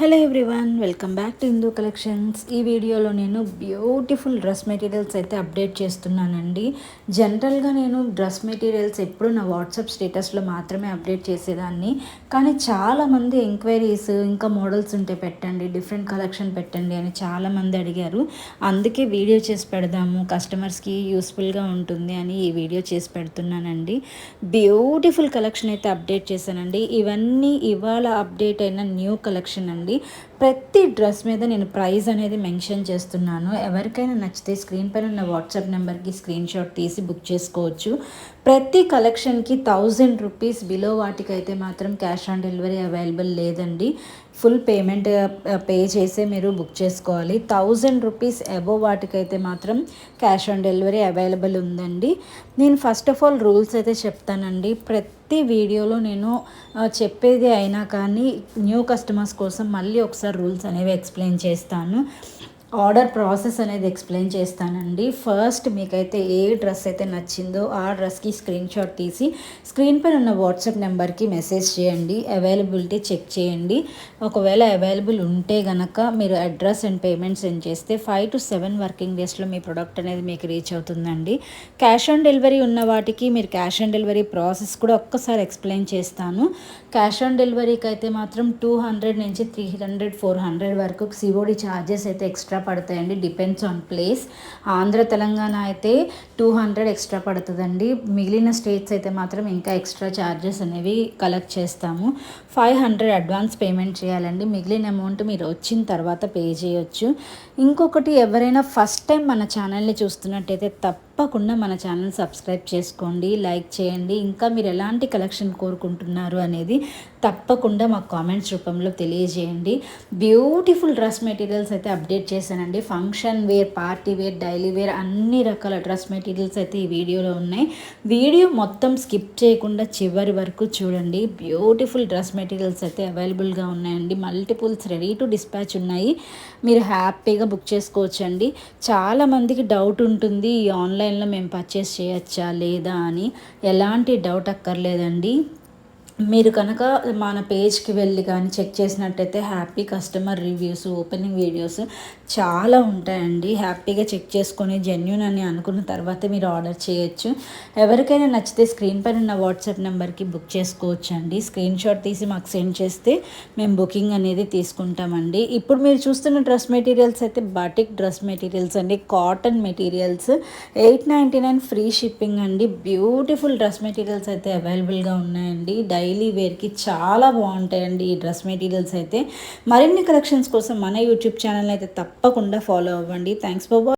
Hello everyone, welcome back to Hindu collections. ఈ వీడియోలో నేను బ్యూటిఫుల్ డ్రెస్ మెటీరియల్స్ అయితే అప్డేట్ చేస్తున్నానండి. జనరల్గా నేను డ్రెస్ మెటీరియల్స్ ఎప్పుడు నా వాట్సాప్ స్టేటస్లో మాత్రమే అప్డేట్ చేసేదాన్ని. కానీ చాలామంది ఎంక్వైరీస్ ఇంకా మోడల్స్ ఉంటే పెట్టండి, డిఫరెంట్ కలెక్షన్ పెట్టండి అని చాలామంది అడిగారు. అందుకే వీడియో చేసి పెడదాము, కస్టమర్స్కి యూస్ఫుల్గా ఉంటుంది అని ఈ వీడియో చేసి పెడుతున్నానండి. బ్యూటిఫుల్ కలెక్షన్ అయితే అప్డేట్ చేశానండి. ఇవన్నీ ఇవాళ అప్డేట్ అయిన న్యూ కలెక్షన్ అండి. ప్రతి డ్రెస్ మీద నేను ప్రైస్ అనేది మెన్షన్ చేస్తున్నాను. ఎవరికైనా నచ్చితే స్క్రీన్ పైన ఉన్న వాట్సాప్ నెంబర్కి స్క్రీన్ షాట్ తీసి బుక్ చేసుకోవచ్చు. ప్రతి కలెక్షన్కి 1000 రూపీస్ బిలో వాటికైతే మాత్రం క్యాష్ ఆన్ డెలివరీ అవైలబుల్ లేదండి. ఫుల్ పేమెంట్ పే చేసే మీరు బుక్ చేసుకోవాలి. 1000 రూపీస్ అబోవ్ వాటికైతే మాత్రం క్యాష్ ఆన్ డెలివరీ అవైలబుల్ ఉందండి. నేను ఫస్ట్ ఆఫ్ ఆల్ రూల్స్ అయితే చెప్తానండి. ప్రతి వీడియోలో నేను చెప్పేది అయినా కానీ న్యూ కస్టమర్స్ కోసం మళ్ళీ ఒకసారి రూల్స్ అనేవి ఎక్స్ప్లెయిన్ చేస్తాను. ఆర్డర్ ప్రాసెస్ అనేది ఎక్స్ప్లెయిన్ చేస్తానండి. ఫస్ట్ మీకైతే ఏ డ్రెస్ అయితే నచ్చిందో ఆ డ్రెస్కి స్క్రీన్ షాట్ తీసి స్క్రీన్ పైన ఉన్న వాట్సాప్ నెంబర్కి మెసేజ్ చేయండి. అవైలబిలిటీ చెక్ చేయండి. ఒకవేళ అవైలబుల్ ఉంటే గనక మీరు అడ్రస్ అండ్ పేమెంట్ సెండ్ చేస్తే 5 to 7 వర్కింగ్ డేస్లో మీ ప్రోడక్ట్ అనేది మీకు రీచ్ అవుతుందండి. క్యాష్ ఆన్ డెలివరీ ఉన్న వాటికి మీరు క్యాష్ ఆన్ డెలివరీ ప్రాసెస్ కూడా ఒక్కసారి ఎక్స్ప్లెయిన్ చేస్తాను. క్యాష్ ఆన్ డెలివరీకి అయితే మాత్రం 200 నుంచి 300, 400 వరకు సిఓడి ఛార్జెస్ అయితే ఎక్స్ట్రా పడతాయండి. Depends on place. Andhra Telangana అయితే 200 ఎక్స్ట్రా పడుతుందండి. మిగిలిన స్టేట్స్ అయితే మాత్రం ఇంకా ఎక్స్ట్రా ఛార్జెస్ అనేవి కలెక్ట్ చేస్తాము. 500 అడ్వాన్స్ పేమెంట్ చేయాలండి. మిగిలిన అమౌంట్ మీరు వచ్చిన తర్వాత పే చేయొచ్చు. ఇంకొకటి, ఎవరైనా ఫస్ట్ టైం మన ఛానల్ని చూస్తున్నట్టయితే తప్పకుండా మన ఛానల్ సబ్స్క్రైబ్ చేసుకోండి, లైక్ చేయండి. ఇంకా మీరు ఎలాంటి కలెక్షన్ కోరుకుంటున్నారు అనేది తప్పకుండా మాకు కామెంట్స్ రూపంలో తెలియజేయండి. బ్యూటిఫుల్ డ్రెస్ మెటీరియల్స్ అయితే అప్డేట్ చేశానండి. Function wear, party wear, daily wear అన్ని రకాల డ్రెస్ మెటీరియల్స్ అయితే ఈ వీడియోలో ఉన్నాయి. వీడియో మొత్తం స్కిప్ చేయకుండా చివరి వరకు చూడండి. బ్యూటిఫుల్ డ్రెస్ మెటీరియల్స్ అయితే అవైలబుల్గా ఉన్నాయండి. మల్టిపుల్స్ రెడీ టు డిస్పాచ్ ఉన్నాయి. మీరు హ్యాపీగా బుక్ చేసుకోవచ్చండి. చాలామందికి డౌట్ ఉంటుంది, ఈ ఆన్లైన్లో మేము పర్చేస్ చేయొచ్చా లేదా అని. ఎలాంటి డౌట్ అక్కర్లేదండి. మీరు కనుక మన పేజ్కి వెళ్ళి కానీ చెక్ చేసినట్టయితే happy customer reviews, opening videos చాలా ఉంటాయండి. హ్యాపీగా చెక్ చేసుకొని జెన్యూన్ అని అనుకున్న తర్వాత మీరు ఆర్డర్ చేయొచ్చు. ఎవరికైనా నచ్చితే స్క్రీన్ పైన ఉన్న వాట్సాప్ నెంబర్కి బుక్ చేసుకోవచ్చు అండి. స్క్రీన్ షాట్ తీసి మాకు సెండ్ చేస్తే మేము బుకింగ్ అనేది తీసుకుంటామండి. ఇప్పుడు మీరు చూస్తున్న డ్రెస్ మెటీరియల్స్ అయితే బాటిక్ డ్రెస్ మెటీరియల్స్ అండి. కాటన్ మెటీరియల్స్ 899 ఫ్రీ షిప్పింగ్ అండి. బ్యూటిఫుల్ డ్రెస్ మెటీరియల్స్ అయితే అవైలబుల్గా ఉన్నాయండి. డైలీ వేర్కి చాలా బాగుంటాయండి ఈ డ్రెస్ మెటీరియల్స్ అయితే. మరిన్ని కలెక్షన్స్ కోసం మన యూట్యూబ్ ఛానల్ అయితే తప్పకుండా ఫాలో అవ్వండి. Thanks for